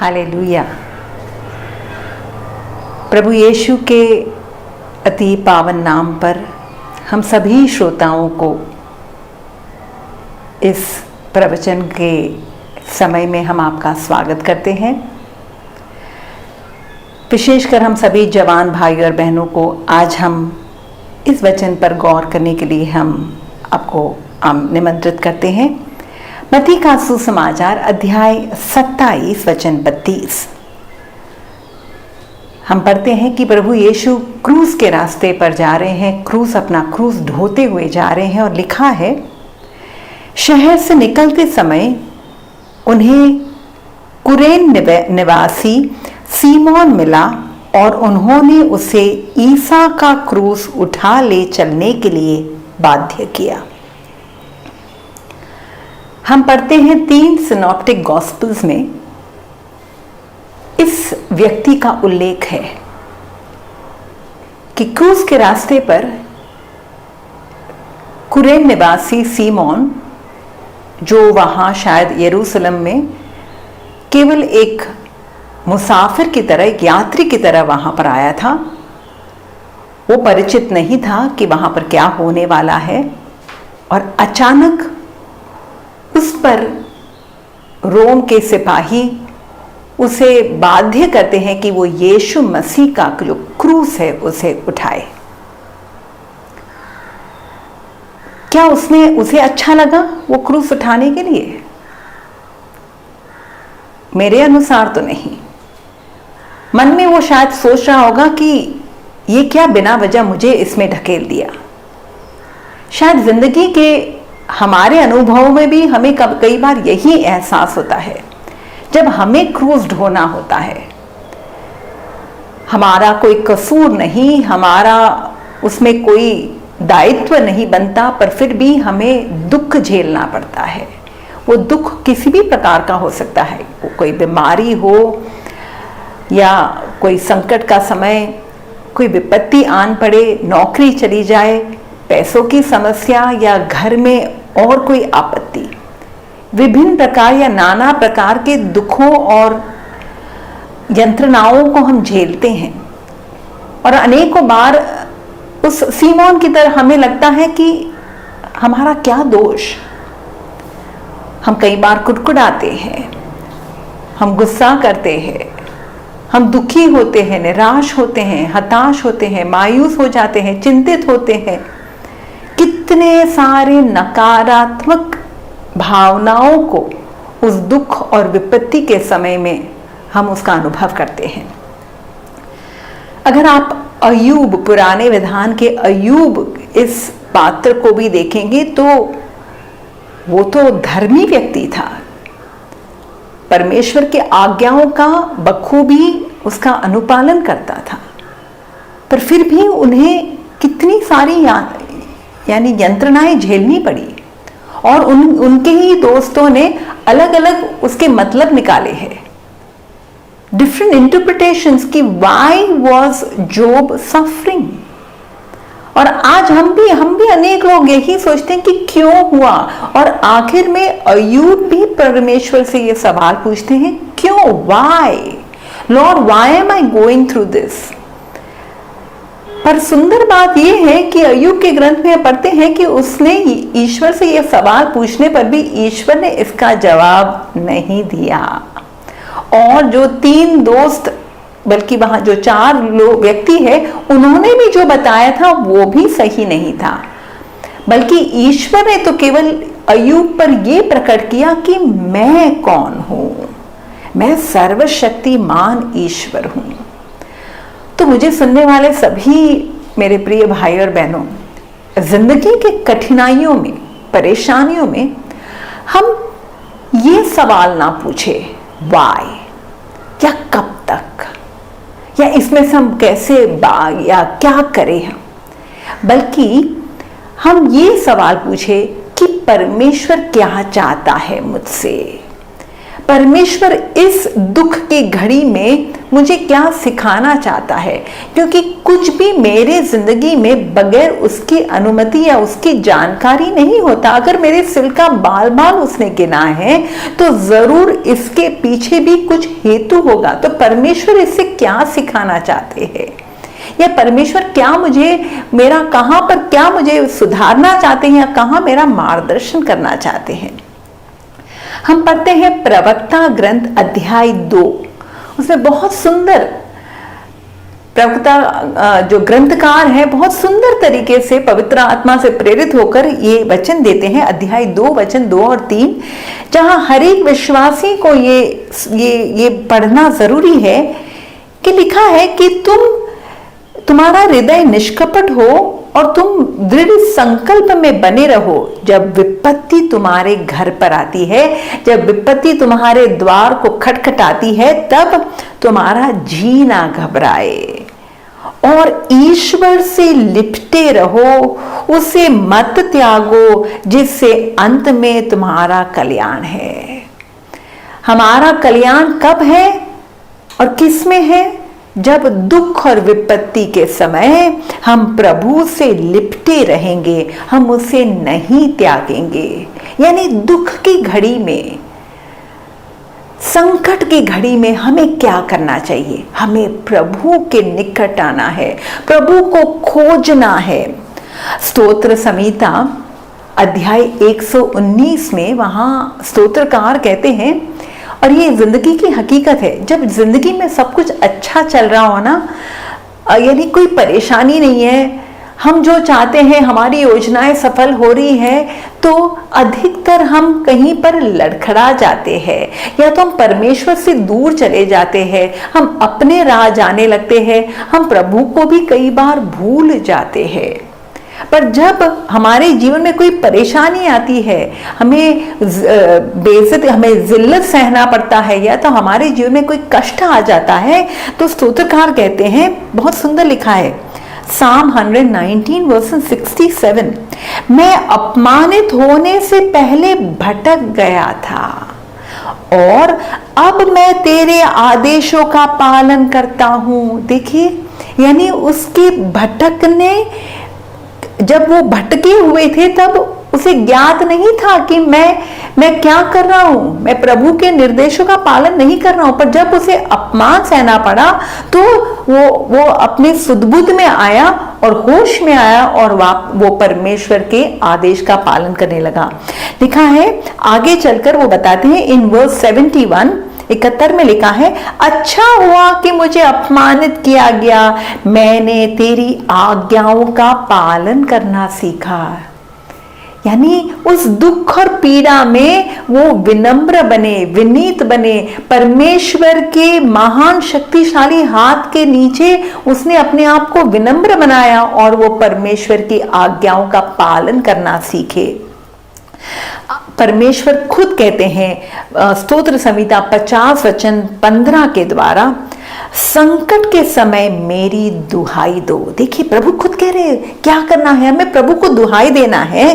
Hallelujah. प्रभु यीशु के अति पावन नाम पर हम सभी श्रोताओं को इस प्रवचन के समय में हम आपका स्वागत करते हैं। विशेषकर हम सभी जवान भाई और बहनों को आज हम इस वचन पर गौर करने के लिए हम आपको निमंत्रित करते हैं। मत्ती का सुसमाचार अध्याय 27 वचन 32। हम पढ़ते हैं कि प्रभु यीशु क्रूस के रास्ते पर जा रहे हैं, अपना क्रूस ढोते हुए जा रहे हैं और लिखा है, शहर से निकलते समय उन्हें कुरेन निवासी सीमोन मिला और उन्होंने उसे ईसा का क्रूस उठा ले चलने के लिए बाध्य किया। हम पढ़ते हैं 3 सिनॉप्टिक गॉस्पेल्स में इस व्यक्ति का उल्लेख है कि क्रूस के रास्ते पर कुरेन निवासी सीमोन, जो वहां शायद यरूशलेम में केवल एक मुसाफिर की तरह, एक यात्री की तरह वहां पर आया था, वो परिचित नहीं था कि वहां पर क्या होने वाला है, और अचानक उस पर रोम के सिपाही उसे बाध्य करते हैं कि वो यीशु मसीह का जो क्रूस है उसे उठाए। क्या उसे अच्छा लगा वो क्रूस उठाने के लिए? मेरे अनुसार तो नहीं। मन में वो शायद सोच रहा होगा कि ये क्या बिना वजह मुझे इसमें ढकेल दिया। शायद जिंदगी के हमारे अनुभव में भी हमें कई बार यही एहसास होता है जब हमें क्रूस ढोना होता है। हमारा कोई कसूर नहीं, हमारा उसमें कोई दायित्व नहीं बनता, पर फिर भी हमें दुख झेलना पड़ता है। वो दुख किसी भी प्रकार का हो सकता है, कोई बीमारी हो या कोई संकट का समय, कोई विपत्ति आन पड़े, नौकरी चली जाए, पैसों की समस्या या घर में और कोई आपत्ति। विभिन्न प्रकार या नाना प्रकार के दुखों और यंत्रणाओं को हम झेलते हैं, और अनेकों बार उस सीमोन की तरह हमें लगता है कि हमारा क्या दोष। हम कई बार कुड़कुड़ाते हैं, हम गुस्सा करते हैं, हम दुखी होते हैं, निराश होते हैं, हताश होते हैं, मायूस हो जाते हैं, चिंतित होते हैं। कितने सारे नकारात्मक भावनाओं को उस दुख और विपत्ति के समय में हम उसका अनुभव करते हैं। अगर आप अय्यूब, पुराने विधान के अय्यूब इस पात्र को भी देखेंगे तो वो तो धर्मी व्यक्ति था, परमेश्वर के आज्ञाओं का बखूबी उसका अनुपालन करता था, पर फिर भी उन्हें कितनी सारी यानी यंत्रणाएं झेलनी पड़ी, और उनके ही दोस्तों ने अलग अलग उसके मतलब निकाले हैं, डिफरेंट इंटरप्रिटेशंस कि व्हाई वाज जॉब सफरिंग। और आज हम भी अनेक लोग यही सोचते हैं कि क्यों हुआ, और आखिर में अय्यूब भी परमेश्वर से ये सवाल पूछते हैं, क्यों, why Lord, why am I going through this. पर सुंदर बात यह है कि अय्यूब के ग्रंथ में पढ़ते हैं कि उसने ईश्वर से यह सवाल पूछने पर भी ईश्वर ने इसका जवाब नहीं दिया, और जो 3 दोस्त, बल्कि वहां जो 4 लोग व्यक्ति है, उन्होंने भी जो बताया था वो भी सही नहीं था, बल्कि ईश्वर ने तो केवल अय्यूब पर यह प्रकट किया कि मैं कौन हूं, मैं सर्वशक्तिमान ईश्वर हूं। तो मुझे सुनने वाले सभी मेरे प्रिय भाई और बहनों, जिंदगी के कठिनाइयों में, परेशानियों में हम ये सवाल ना पूछे वाई, या कब तक, या इसमें से हम कैसे या क्या करें हम, बल्कि हम ये सवाल पूछे कि परमेश्वर क्या चाहता है मुझसे, परमेश्वर इस दुख की घड़ी में मुझे क्या सिखाना चाहता है, क्योंकि कुछ भी मेरे जिंदगी में बगैर उसकी अनुमति या उसकी जानकारी नहीं होता। अगर मेरे सिर का बाल बाल उसने गिना है तो जरूर इसके पीछे भी कुछ हेतु होगा। तो परमेश्वर इससे क्या सिखाना चाहते हैं, या परमेश्वर क्या मुझे मेरा कहां पर क्या मुझे सुधारना चाहते हैं, या कहां मेरा मार्गदर्शन करना चाहते हैं। हम पढ़ते हैं प्रवक्ता ग्रंथ अध्याय 2। उसमें बहुत सुंदर प्रवक्ता जो ग्रंथकार है बहुत सुंदर तरीके से पवित्र आत्मा से प्रेरित होकर ये वचन देते हैं। अध्याय 2 वचन 2 और 3, जहां हर एक विश्वासी को ये पढ़ना जरूरी है कि लिखा है कि तुम्हारा हृदय निष्कपट हो और तुम दृढ़ संकल्प में बने रहो। जब विपत्ति तुम्हारे घर पर आती है, जब विपत्ति तुम्हारे द्वार को खटखटाती है, तब तुम्हारा जी ना घबराए और ईश्वर से लिपटे रहो, उसे मत त्यागो जिससे अंत में तुम्हारा कल्याण है। हमारा कल्याण कब है और किस में है? जब दुख और विपत्ति के समय हम प्रभु से लिपटे रहेंगे, हम उसे नहीं त्यागेंगे। यानी दुख की घड़ी में, संकट की घड़ी में हमें क्या करना चाहिए? हमें प्रभु के निकट आना है, प्रभु को खोजना है। स्तोत्र संहिता अध्याय 119 में वहां स्तोत्रकार कहते हैं, और ये जिंदगी की हकीकत है, जब जिंदगी में सब कुछ अच्छा चल रहा हो ना, यानी कोई परेशानी नहीं है, हम जो चाहते हैं हमारी योजनाएं सफल हो रही है, तो अधिकतर हम कहीं पर लड़खड़ा जाते हैं, या तो हम परमेश्वर से दूर चले जाते हैं, हम अपने राह जाने लगते हैं, हम प्रभु को भी कई बार भूल जाते हैं। पर जब हमारे जीवन में कोई परेशानी आती है, हमें बेइज्जती, हमें जिल्लत सहना पड़ता है, या तो हमारे जीवन में कोई कष्ट आ जाता है, तो स्तोत्रकार कहते हैं, बहुत सुंदर लिखा है Psalm 119 verse 67, मैं अपमानित होने से पहले भटक गया था और अब मैं तेरे आदेशों का पालन करता हूं। देखिए, यानी उसके भटकने, जब वो भटके हुए थे तब उसे ज्ञात नहीं था कि मैं क्या कर रहा हूं, मैं प्रभु के निर्देशों का पालन नहीं कर रहा हूं। पर जब उसे अपमान सहना पड़ा तो वो अपने सुधबुद्ध में आया और होश में आया, और वो परमेश्वर के आदेश का पालन करने लगा। लिखा है, आगे चलकर वो बताते हैं इन वर्स 71 में लिखा है, अच्छा हुआ कि मुझे अपमानित किया गया, मैंने तेरी आज्ञाओं का पालन करना सीखा। यानी उस दुख और पीड़ा में वो विनम्र बने, विनीत बने, परमेश्वर के महान शक्तिशाली हाथ के नीचे उसने अपने आप को विनम्र बनाया और वो परमेश्वर की आज्ञाओं का पालन करना सीखे। परमेश्वर खुद कहते हैं स्तोत्र संहिता 50 वचन 15 के द्वारा, संकट के समय मेरी दुहाई दो। देखिए, प्रभु खुद कह रहे हैं क्या करना है, हमें प्रभु को दुहाई देना है।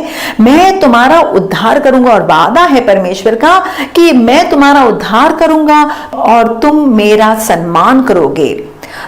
मैं तुम्हारा उद्धार करूंगा, और वादा है परमेश्वर का कि मैं तुम्हारा उद्धार करूंगा और तुम मेरा सम्मान करोगे।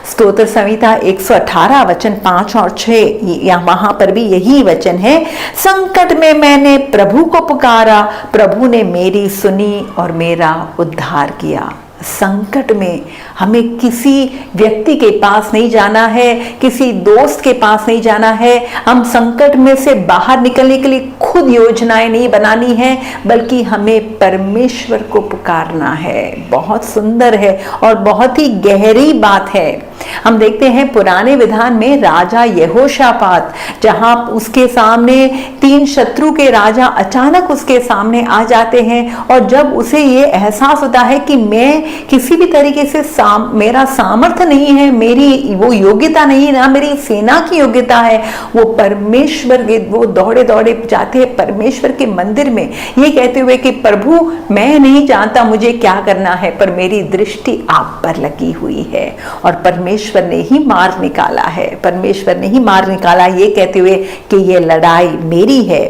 स्तोत्र संहिता 118 वचन 5 और 6, या वहां पर भी यही वचन है, संकट में मैंने प्रभु को पुकारा, प्रभु ने मेरी सुनी और मेरा उद्धार किया। संकट में हमें किसी व्यक्ति के पास नहीं जाना है, किसी दोस्त के पास नहीं जाना है, हम संकट में से बाहर निकलने के लिए खुद योजनाएं नहीं बनानी है, बल्कि हमें परमेश्वर को पुकारना है। बहुत सुंदर है और बहुत ही गहरी बात है। हम देखते हैं पुराने विधान में राजा यहोशापात, जहां उसके सामने 3 शत्रु के राजा अचानक उसके सामने आ जाते हैं, और जब उसे ये एहसास होता है कि मैं किसी भी तरीके से मेरा सामर्थ्य नहीं है, मेरी वो योग्यता नहीं, ना मेरी सेना की योग्यता है, वो परमेश्वर के वो दौड़े दौड़े जाते हैं परमेश्वर के मंदिर में, ये कहते हुए कि प्रभु मैं नहीं जानता मुझे क्या करना है, पर मेरी दृष्टि आप पर लगी हुई है। और परमेश्वर ने ही मार निकाला है, परमेश्वर ने ही मार निकाला, ये कहते हुए कि ये लड़ाई मेरी है।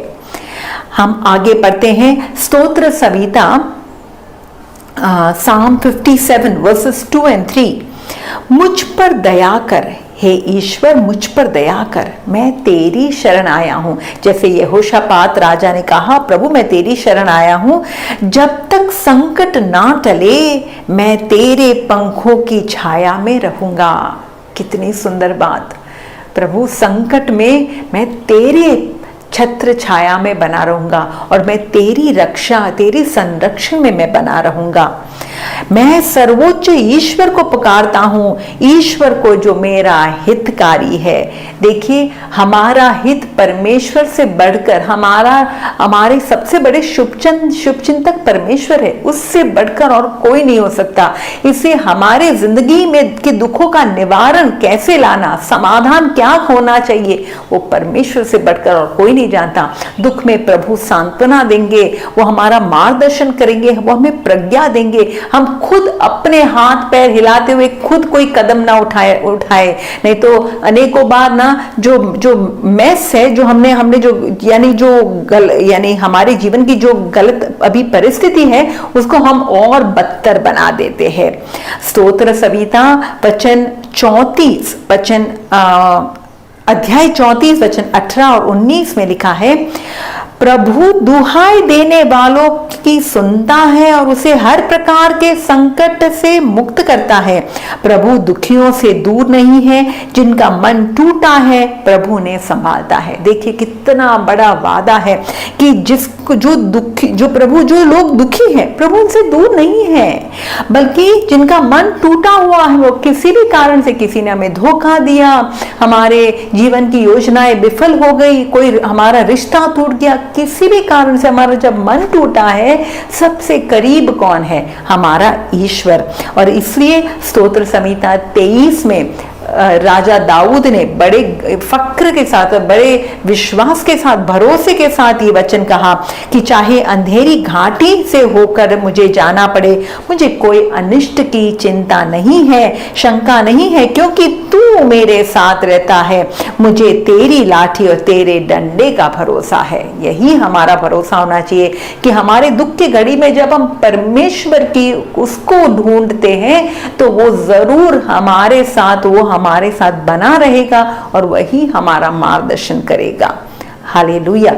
हम आगे पढ़ते हैं स्तोत्र संहिता Psalm 57 verses 2 and 3, मुझ पर दया कर हे ईश्वर, मुझ पर दया कर, मैं तेरी शरण आया हूं। जैसे यहोशापात राजा ने कहा, प्रभु मैं तेरी शरण आया हूं, जब तक संकट ना टले मैं तेरे पंखों की छाया में रहूंगा। कितनी सुंदर बात। प्रभु संकट में मैं तेरे छत्र छाया में बना रहूंगा और मैं तेरी रक्षा, तेरी संरक्षण में मैं बना रहूंगा। मैं सर्वोच्च ईश्वर को पुकारता हूं, ईश्वर को जो मेरा हितकारी है। देखिए, हमारा हित परमेश्वर से बढ़कर, हमारे सबसे बड़े शुभचिंतक परमेश्वर है, उससे बढ़कर और कोई नहीं हो सकता। इसे हमारे जिंदगी में के दुखों का निवारण कैसे लाना, समाधान क्या होना चाहिए, वो परमेश्वर से बढ़कर और कोई नहीं जानता। दुख में प्रभु सांत्वना देंगे, वो हमारा मार्गदर्शन करेंगे, वो हमें प्रज्ञा देंगे। हम खुद अपने हाथ पैर हिलाते हुए खुद कोई कदम ना उठाए, नहीं तो अनेकों बार ना जो मैस है, जो हमने जो यानी हमारे जीवन की जो गलत अभी परिस्थिति है, उसको हम और बदतर बना देते हैं। स्तोत्र संहिता अध्याय 34 वचन 18 और 19 में लिखा है, प्रभु दुहाई देने वालों की सुनता है और उसे हर प्रकार के संकट से मुक्त करता है। प्रभु दुखियों से दूर नहीं है, जिनका मन टूटा है प्रभु ने संभालता है। देखिए कितना बड़ा वादा है कि जो लोग दुखी हैं, प्रभु उनसे दूर नहीं है, बल्कि जिनका मन टूटा हुआ है, वो किसी भी कारण से, किसी ने हमें धोखा दिया, हमारे जीवन की योजनाएं विफल हो गई, कोई हमारा रिश्ता टूट गया, किसी भी कारण से हमारा जब मन टूटा है, सबसे करीब कौन है? हमारा ईश्वर। और इसलिए स्तोत्र संहिता 23 में राजा दाऊद ने बड़े फक्र के साथ, बड़े विश्वास के साथ, भरोसे के साथ ये वचन कहा कि चाहे अंधेरी घाटी से होकर मुझे जाना पड़े, मुझे कोई अनिष्ट की चिंता नहीं है, शंका नहीं है, क्योंकि तू मेरे साथ रहता है। मुझे तेरी लाठी और तेरे डंडे का भरोसा है। यही हमारा भरोसा होना चाहिए कि हमारे दुख की घड़ी में जब हम परमेश्वर की उसको ढूंढते हैं, तो वो जरूर हमारे साथ बना रहेगा और वही हमारा मार्गदर्शन करेगा। हालेलुया।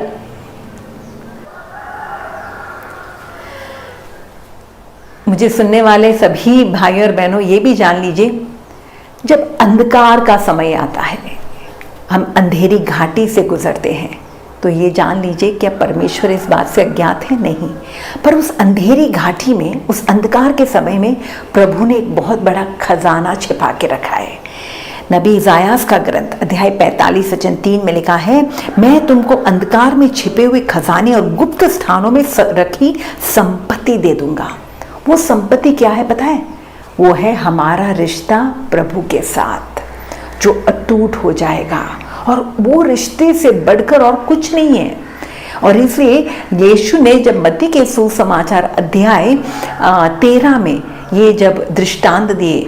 मुझे सुनने वाले सभी भाइयों और बहनों, ये भी जान लीजिए, जब अंधकार का समय आता है, हम अंधेरी घाटी से गुजरते हैं, तो ये जान लीजिए क्या परमेश्वर इस बात से अज्ञात है? नहीं। पर उस अंधेरी घाटी में, उस अंधकार के समय में प्रभु ने एक बहुत बड़ा खजाना छिपा के रखा है। नबी इज़ायास का ग्रंथ अध्याय 45 वचन 3 में लिखा है, मैं तुमको अंधकार में छिपे हुए खजाने और गुप्त स्थानों में रखी संपत्ति दे दूंगा। वो संपत्ति क्या है पता है? वो है हमारा रिश्ता प्रभु के साथ, जो अटूट हो जाएगा, और वो रिश्ते से बढ़कर और कुछ नहीं है। और इसलिए यीशु ने जब मत्ती के सुसमाचार अध्याय 13 में ये जब दृष्टांत दिए,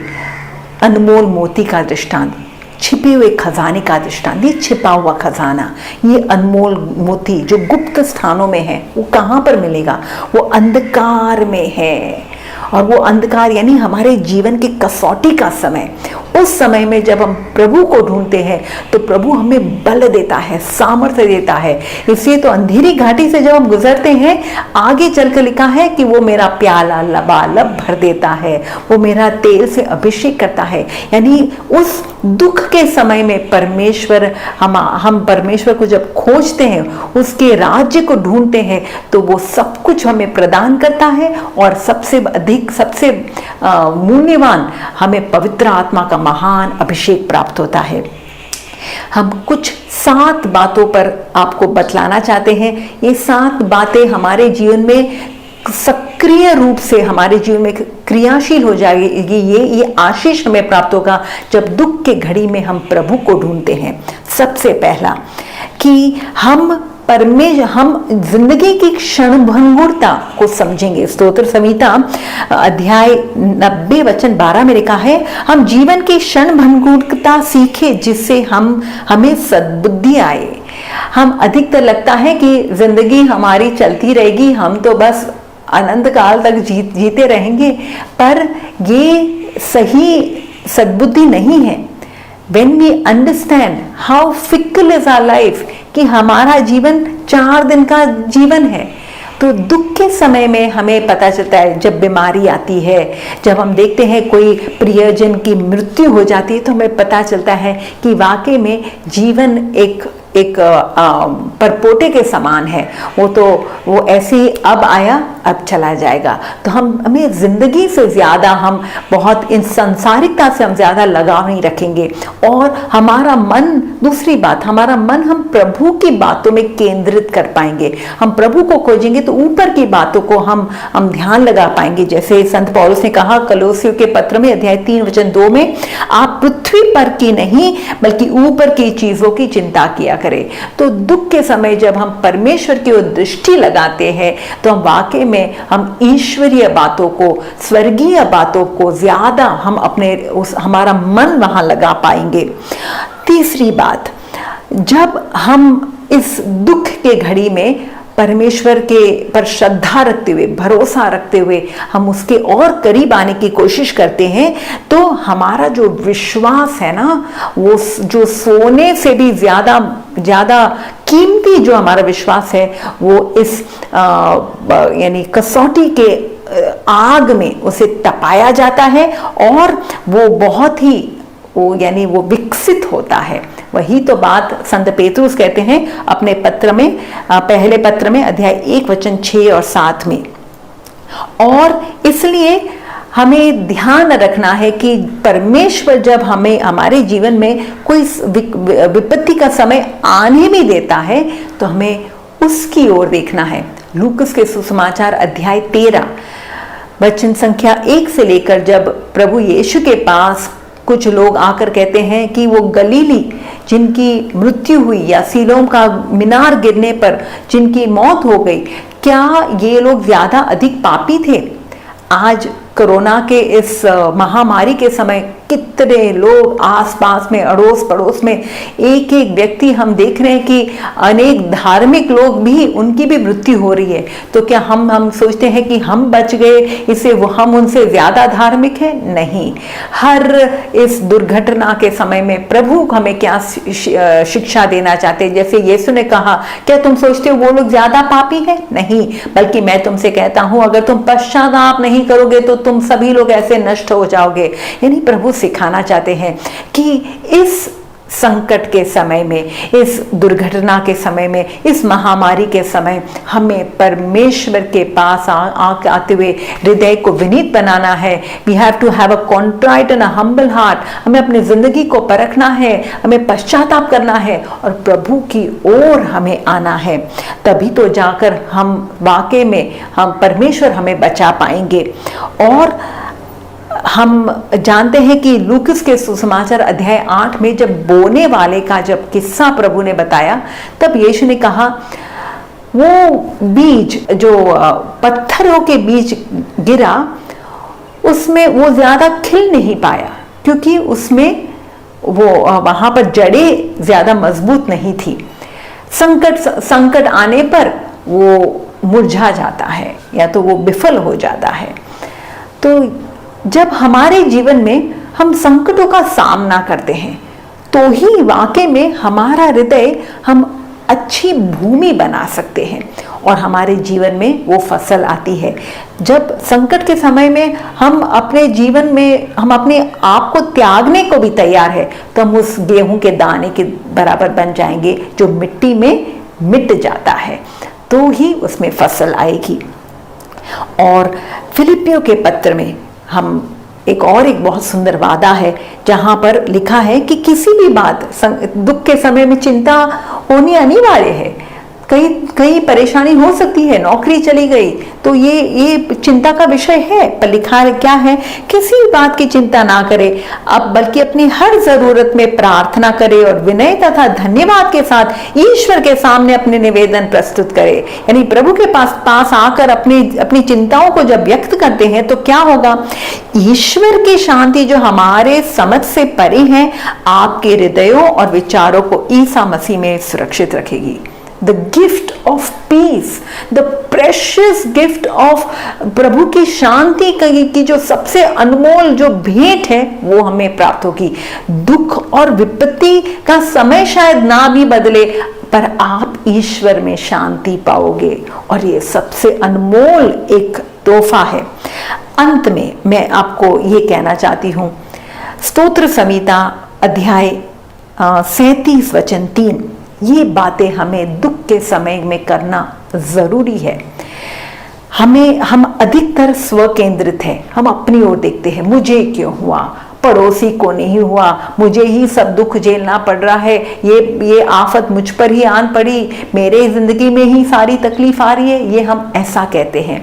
अनमोल मोती का दृष्टांत, छिपे हुए खजाने का दृष्टांत, ये छिपा हुआ खजाना, ये अनमोल मोती जो गुप्त स्थानों में है, वो कहाँ पर मिलेगा? वो अंधकार में है। और वो अंधकार यानी हमारे जीवन के कसौटी का समय, उस समय में जब हम प्रभु को ढूंढते हैं, तो प्रभु हमें बल देता है, सामर्थ्य देता है। इसलिए तो अंधेरी घाटी से जब हम गुजरते हैं, आगे चलकर लिखा है कि वो मेरा प्याला लबालब भर देता है, वो मेरा तेल से अभिषेक करता है। यानी उस दुख के समय में परमेश्वर, हम परमेश्वर को जब खोजते हैं, उसके राज्य को ढूंढते हैं, तो वो सब कुछ हमें प्रदान करता है। और सबसे अधिक, सबसे मूल्यवान, हमें पवित्र आत्मा का महान अभिषेक प्राप्त होता है। हम कुछ 7 बातों पर आपको बतलाना चाहते हैं। ये 7 बातें हमारे जीवन में सक्रिय रूप से हमारे जीवन में क्रियाशील हो जाएगी। ये आशीष हमें प्राप्त होगा जब दुख के घड़ी में हम प्रभु को ढूंढते हैं। सबसे पहला कि हम जिंदगी की क्षणभंगुरता को समझेंगे। स्तोत्र संहिता अध्याय 90 वचन 12 में लिखा है, हम जीवन की क्षणभंगुरता सीखे, जिससे हमें सद्बुद्धि आए। हम अधिकतर लगता है कि जिंदगी हमारी चलती रहेगी, हम तो बस अनंत काल तक जीते रहेंगे, पर ये सही सद्बुद्धि नहीं है। When we understand how fickle is our life, कि हमारा जीवन 4 दिन का जीवन है, तो दुख के समय में हमें पता चलता है, जब बीमारी आती है, जब हम देखते हैं कोई प्रियजन की मृत्यु हो जाती है, तो हमें पता चलता है कि वाकई में जीवन एक परपोटे के समान है। वो ऐसे ही अब आया अब चला जाएगा। तो हमें जिंदगी से ज्यादा हम बहुत इन सांसारिकता से हम ज्यादा लगाव नहीं रखेंगे, और हमारा मन, दूसरी बात, हमारा मन हम प्रभु की बातों में केंद्रित कर पाएंगे। हम प्रभु को खोजेंगे तो ऊपर की बातों को हम ध्यान लगा पाएंगे। जैसे संत पौलुस ने कहा कलोसियों के पत्र में अध्याय 3 वचन 2 में, आप पृथ्वी पर की नहीं बल्कि ऊपर की चीजों की चिंता किया करें। तो दुख के समय जब हम परमेश्वर की ओर दृष्टि लगाते हैं तो हम वाकई में हम ईश्वरीय बातों को, स्वर्गीय बातों को ज्यादा हम हमारा मन वहां लगा पाएंगे। तीसरी बात, जब हम इस दुख के घड़ी में परमेश्वर के पर श्रद्धा रखते हुए, भरोसा रखते हुए हम उसके और करीब आने की कोशिश करते हैं, तो हमारा जो विश्वास है ना, वो जो सोने से भी ज्यादा कीमती जो हमारा विश्वास है, वो इस यानी कसौटी के आग में उसे तपाया जाता है, और वो बहुत ही यानी वो विकसित होता है। वही तो बात संत पेतरुस कहते हैं अपने पत्र में, पहले पत्र में अध्याय 1 वचन 6 और 7 में। और इसलिए हमें ध्यान रखना है कि परमेश्वर जब हमें हमारे जीवन में कोई विपत्ति का समय आने भी देता है, तो हमें उसकी ओर देखना है। लूकस के सुसमाचार अध्याय 13 वचन संख्या 1 से लेकर, जब प्रभु यीशु के पास कुछ लोग आकर कहते हैं कि वो गलीली जिनकी मृत्यु हुई, या सीलोम का मीनार गिरने पर जिनकी मौत हो गई, क्या ये लोग ज्यादा अधिक पापी थे? आज कोरोना के इस महामारी के समय कितने लोग आसपास में, अड़ोस पड़ोस में, एक एक व्यक्ति हम देख रहे हैं कि अनेक धार्मिक लोग भी, उनकी भी मृत्यु हो रही है। तो क्या हम सोचते हैं कि हम बच गए, इससे वो हम उनसे ज्यादा धार्मिक है? नहीं। हर इस दुर्घटना के समय में प्रभु हमें क्या शिक्षा देना चाहते हैं? जैसे यीशु ने कहा, क्या तुम सोचते हो वो लोग ज्यादा पापी है? नहीं, बल्कि मैं तुमसे कहता हूं, अगर तुम पश्चाताप नहीं करोगे तो तुम सभी लोग ऐसे नष्ट हो जाओगे। यानी प्रभु सिखाना चाहते हैं कि इस संकट के समय में, इस दुर्घटना के समय में, इस महामारी के समय हमें परमेश्वर के पास आते हुए हृदय को विनीत बनाना है। We have to have a contrite and a humble heart. हमें अपनी जिंदगी को परखना है, हमें पश्चाताप करना है और प्रभु की ओर हमें आना है। तभी तो जाकर हम वाकई में परमेश्वर हमें बचा पाएंगे। और हम जानते हैं कि लूकस के सुसमाचार अध्याय 8 में जब बोने वाले का जब किस्सा प्रभु ने बताया, तब यीशु ने कहा वो बीज जो पत्थरों के बीच गिरा, उसमें वो ज्यादा खिल नहीं पाया, क्योंकि उसमें वो वहां पर जड़ें ज्यादा मजबूत नहीं थी। संकट आने पर वो मुरझा जाता है या तो वो विफल हो जाता है। तो जब हमारे जीवन में हम संकटों का सामना करते हैं, तो ही वाकई में हमारा हृदय हम अच्छी भूमि बना सकते हैं और हमारे जीवन में वो फसल आती है। जब संकट के समय में हम अपने जीवन में हम अपने आप को त्यागने को भी तैयार है, तो हम उस गेहूं के दाने के बराबर बन जाएंगे जो मिट्टी में मिट जाता है, तो ही उसमें फसल आएगी। और फिलिपियों के पत्र में हम एक बहुत सुंदर वादा है, जहां पर लिखा है कि किसी भी बात, दुख के समय में चिंता होनी अनिवार्य है। कई परेशानी हो सकती है, नौकरी चली गई तो ये चिंता का विषय है, पर लिखा क्या है, किसी भी बात की चिंता ना करे, अब बल्कि अपनी हर जरूरत में प्रार्थना करे और विनय तथा धन्यवाद के साथ ईश्वर के सामने अपने निवेदन प्रस्तुत करे। यानी प्रभु के पास आकर अपनी चिंताओं को जब व्यक्त करते हैं तो क्या होगा, ईश्वर की शांति जो हमारे समझ से परे है, आपके हृदयों और विचारों को ईसा मसीह में सुरक्षित रखेगी। The gift of peace, the precious gift of प्रभु की शांति की जो सबसे अनमोल जो भेंट है वो हमें प्राप्त होगी। दुख और विपत्ति का समय शायद ना भी बदले, पर आप ईश्वर में शांति पाओगे, और ये सबसे अनमोल एक तोहफा है। अंत में मैं आपको ये कहना चाहती हूँ, स्तोत्र संहिता अध्याय 37 वचन 3, ये बातें हमें दुख के समय में करना जरूरी है। हम अधिकतर स्व केंद्रित है, हम अपनी ओर देखते हैं, मुझे क्यों हुआ, पड़ोसी को नहीं हुआ, मुझे ही सब दुख झेलना पड़ रहा है, ये आफत मुझ पर ही आन पड़ी, मेरे जिंदगी में ही सारी तकलीफ आ रही है, ये हम ऐसा कहते हैं।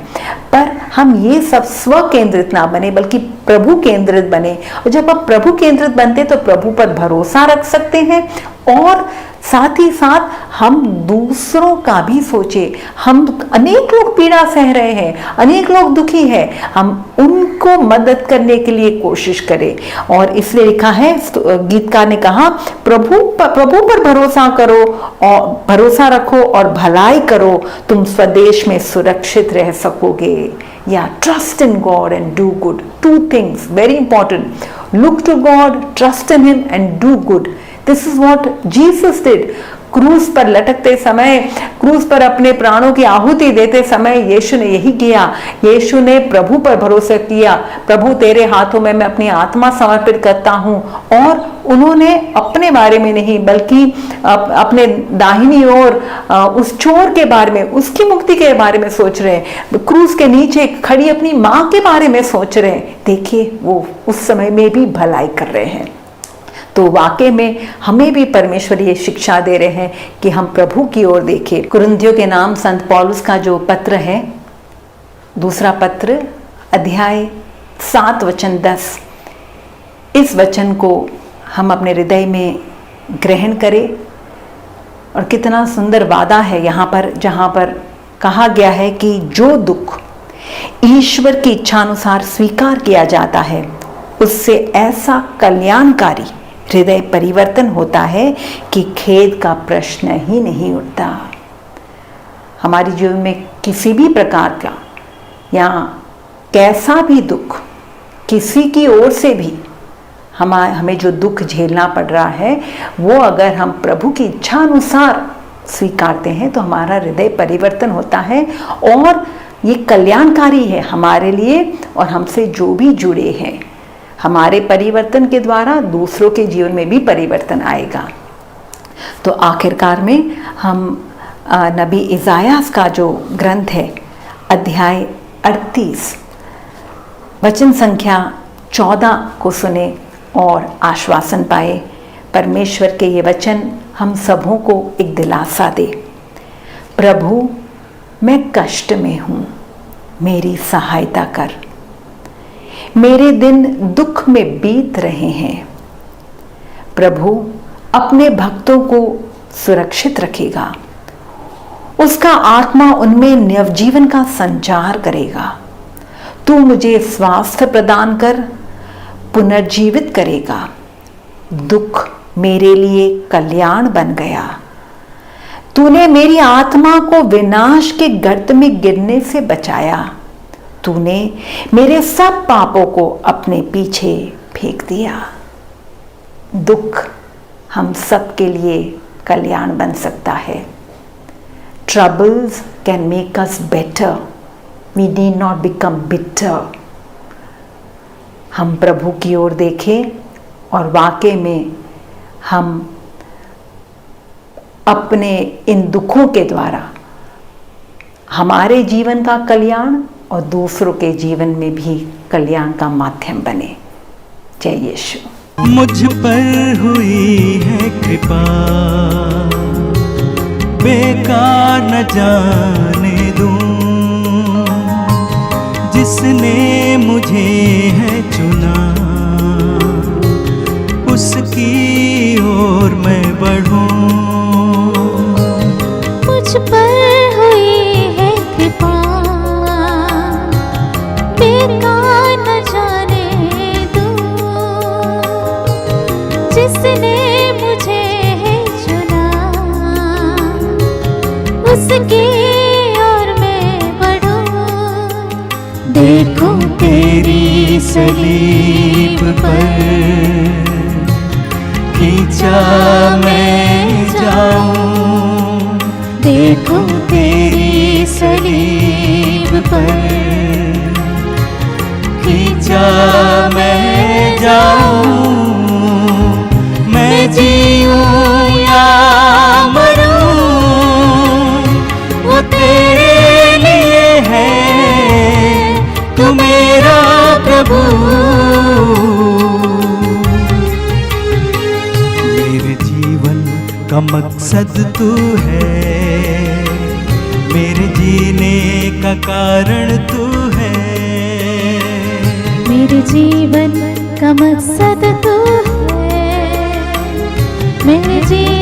पर हम ये सब स्व केंद्रित ना बने, बल्कि प्रभु केंद्रित बने। और जब आप प्रभु केंद्रित बनते तो प्रभु पर भरोसा रख सकते हैं, और साथ ही साथ हम दूसरों का भी सोचे। हम अनेक लोग पीड़ा सह रहे हैं, अनेक लोग दुखी हैं, हम उनको मदद करने के लिए कोशिश करें। और इसलिए लिखा है, गीतकार ने कहा, प्रभु पर भरोसा करो और भरोसा रखो और भलाई करो, तुम स्वदेश में सुरक्षित रह सकोगे। या trust in God and do good, two things very important, look to God, trust in him and do good. This is what Jesus did. क्रूस पर लटकते समय, क्रूस पर अपने प्राणों की आहुति देते समय यीशु ने यही किया। यीशु ने प्रभु पर भरोसा किया, प्रभु तेरे हाथों में मैं अपनी आत्मा समर्पित करता हूँ। और उन्होंने अपने बारे में नहीं, बल्कि अपने दाहिनी ओर उस चोर के बारे में, उसकी मुक्ति के बारे में सोच रहे हैं, क्रूस के नीचे खड़ी अपनी माँ के बारे में सोच रहे हैं। देखिए, वो उस समय में भी भलाई कर रहे हैं। तो वाकई में हमें भी परमेश्वर ये शिक्षा दे रहे हैं कि हम प्रभु की ओर देखें। कुरिन्थियों के नाम संत पौलुस का जो पत्र है, दूसरा पत्र अध्याय 7 वचन 10, इस वचन को हम अपने हृदय में ग्रहण करें। और कितना सुंदर वादा है यहाँ पर, जहाँ पर कहा गया है कि जो दुख ईश्वर की इच्छानुसार स्वीकार किया जाता है, उससे ऐसा कल्याणकारी हृदय परिवर्तन होता है कि खेद का प्रश्न ही नहीं उठता। हमारे जीवन में किसी भी प्रकार का या कैसा भी दुख, किसी की ओर से भी हमें जो दुख झेलना पड़ रहा है, वो अगर हम प्रभु की इच्छा अनुसार स्वीकारते हैं तो हमारा हृदय परिवर्तन होता है, और ये कल्याणकारी है हमारे लिए और हमसे जो भी जुड़े हैं। हमारे परिवर्तन के द्वारा दूसरों के जीवन में भी परिवर्तन आएगा। तो आखिरकार में हम नबी इज़ायास का जो ग्रंथ है, अध्याय 38 वचन संख्या 14 को सुने और आश्वासन पाए। परमेश्वर के ये वचन हम सबों को एक दिलासा दे। प्रभु, मैं कष्ट में हूँ, मेरी सहायता कर, मेरे दिन दुख में बीत रहे हैं। प्रभु अपने भक्तों को सुरक्षित रखेगा, उसका आत्मा उनमें नवजीवन का संचार करेगा। तू मुझे स्वास्थ्य प्रदान कर पुनर्जीवित करेगा। दुख मेरे लिए कल्याण बन गया। तूने मेरी आत्मा को विनाश के गर्त में गिरने से बचाया। तूने मेरे सब पापों को अपने पीछे फेंक दिया। दुख हम सब के लिए कल्याण बन सकता है। Troubles can make us better. We need not become bitter. हम प्रभु की ओर देखें और वाकई में हम अपने इन दुखों के द्वारा हमारे जीवन का कल्याण और दूसरों के जीवन में भी कल्याण का माध्यम बने। जय यीशु। मुझ पर हुई है कृपा, बेकार न जाने दूं, जिसने मुझे है चुना, उसकी ओर मैं बढ़ूं। मुझ पर हुई है कृपा, बेकार न जाने दूं, जिसने मुझे है चुना, उसकी ओर मैं बढ़ूं। देखूं तेरी सलीब पर खींचा मैं जाऊं। देखूं तेरी सलीब पर खींचा मैं जाऊं। मैं जीऊं या मरूं वो तेरे लिए है, तू मेरा प्रभु। मेरे जीवन का मकसद तू है, मेरे जीने का कारण तू है। मेरे जीवन का मकसद तू है, मेरे जीवन